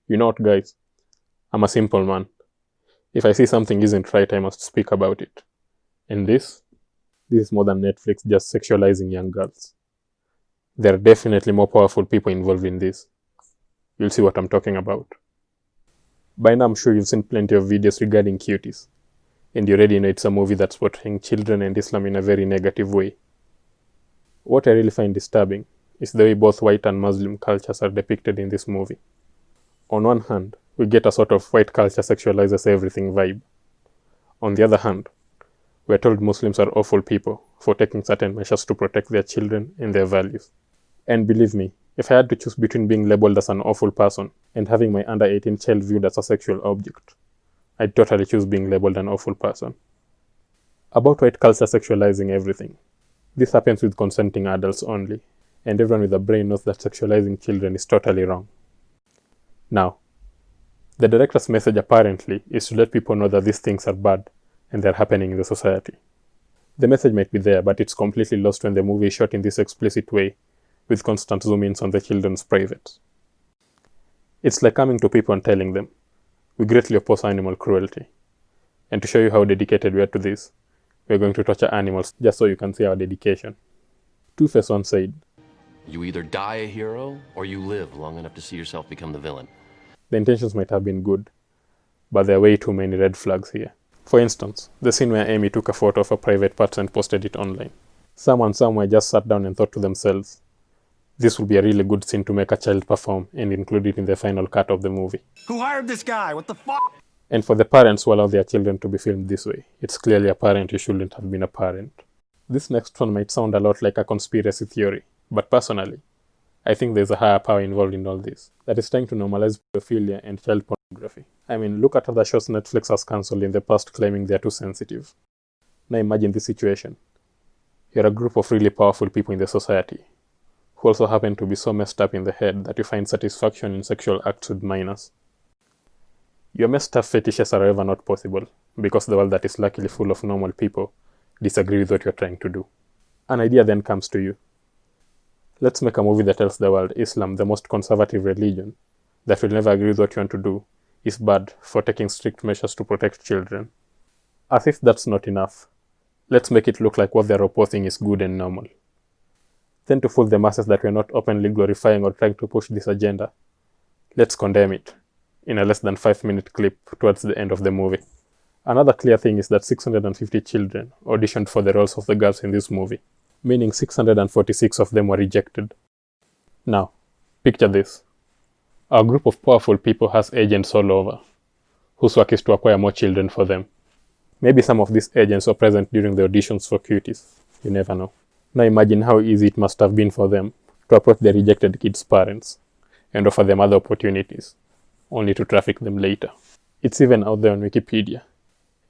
You know what, guys? I'm a simple man. If I see something isn't right, I must speak about it. And this is more than Netflix just sexualizing young girls. There are definitely more powerful people involved in this. You'll see what I'm talking about. By now, I'm sure you've seen plenty of videos regarding Cuties, and you already know it's a movie that's portraying children and Islam in a very negative way. What I really find disturbing is the way both white and Muslim cultures are depicted in this movie. On one hand, we get a sort of white culture sexualizes everything vibe. On the other hand, we're told Muslims are awful people for taking certain measures to protect their children and their values. And believe me, if I had to choose between being labeled as an awful person and having my under 18 child viewed as a sexual object, I'd totally choose being labeled an awful person. About white culture sexualizing everything. This happens with consenting adults only, and everyone with a brain knows that sexualizing children is totally wrong. Now, the director's message apparently is to let people know that these things are bad and they're happening in the society. The message might be there, but it's completely lost when the movie is shot in this explicit way, with constant zoom-ins on the children's privates. It's like coming to people and telling them, we greatly oppose animal cruelty. And to show you how dedicated we are to this, we're going to torture animals just so you can see our dedication. Two-Face once said, "You either die a hero, or you live long enough to see yourself become the villain." The intentions might have been good, but there are way too many red flags here. For instance, the scene where Amy took a photo of her private parts and posted it online. Someone somewhere just sat down and thought to themselves, this would be a really good scene to make a child perform and include it in the final cut of the movie. Who hired this guy? What the fuck? And for the parents who allow their children to be filmed this way, it's clearly apparent you shouldn't have been a parent. This next one might sound a lot like a conspiracy theory, but personally, I think there's a higher power involved in all this that is trying to normalize pedophilia and child pornography. I mean, look at other shows Netflix has cancelled in the past claiming they're too sensitive. Now imagine this situation. You're a group of really powerful people in the society who also happen to be so messed up in the head that you find satisfaction in sexual acts with minors. Your messed up fetishes are however not possible because the world that is luckily full of normal people disagree with what you're trying to do. An idea then comes to you. Let's make a movie that tells the world Islam, the most conservative religion, that will never agree with what you want to do, is bad for taking strict measures to protect children. As if that's not enough, let's make it look like what they're opposing is good and normal. Then to fool the masses that we're not openly glorifying or trying to push this agenda, let's condemn it in a less than 5-minute clip towards the end of the movie. Another clear thing is that 650 children auditioned for the roles of the girls in this movie, meaning 646 of them were rejected. Now, picture this. Our group of powerful people has agents all over, whose work is to acquire more children for them. Maybe some of these agents were present during the auditions for Cuties. You never know. Now imagine how easy it must have been for them to approach the rejected kids' parents and offer them other opportunities, only to traffic them later. It's even out there on Wikipedia.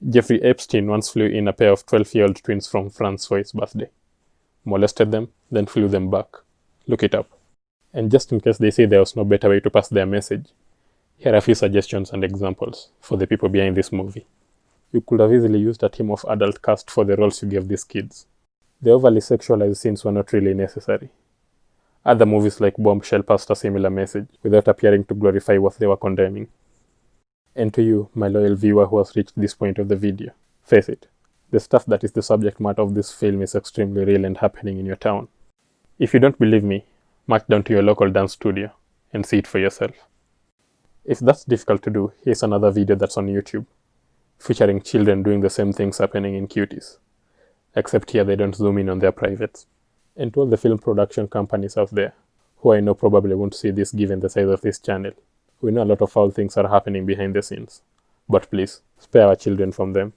Jeffrey Epstein once flew in a pair of 12-year-old twins from France for his birthday, molested them, then flew them back. Look it up. And just in case they say there was no better way to pass their message, here are a few suggestions and examples for the people behind this movie. You could have easily used a team of adult cast for the roles you gave these kids. The overly sexualized scenes were not really necessary. Other movies like Bombshell passed a similar message without appearing to glorify what they were condemning. And to you, my loyal viewer who has reached this point of the video, face it, the stuff that is the subject matter of this film is extremely real and happening in your town. If you don't believe me, march down to your local dance studio and see it for yourself. If that's difficult to do, here's another video that's on YouTube, featuring children doing the same things happening in Cuties, except here they don't zoom in on their privates. And to all the film production companies out there, who I know probably won't see this given the size of this channel, we know a lot of foul things are happening behind the scenes, but please, spare our children from them.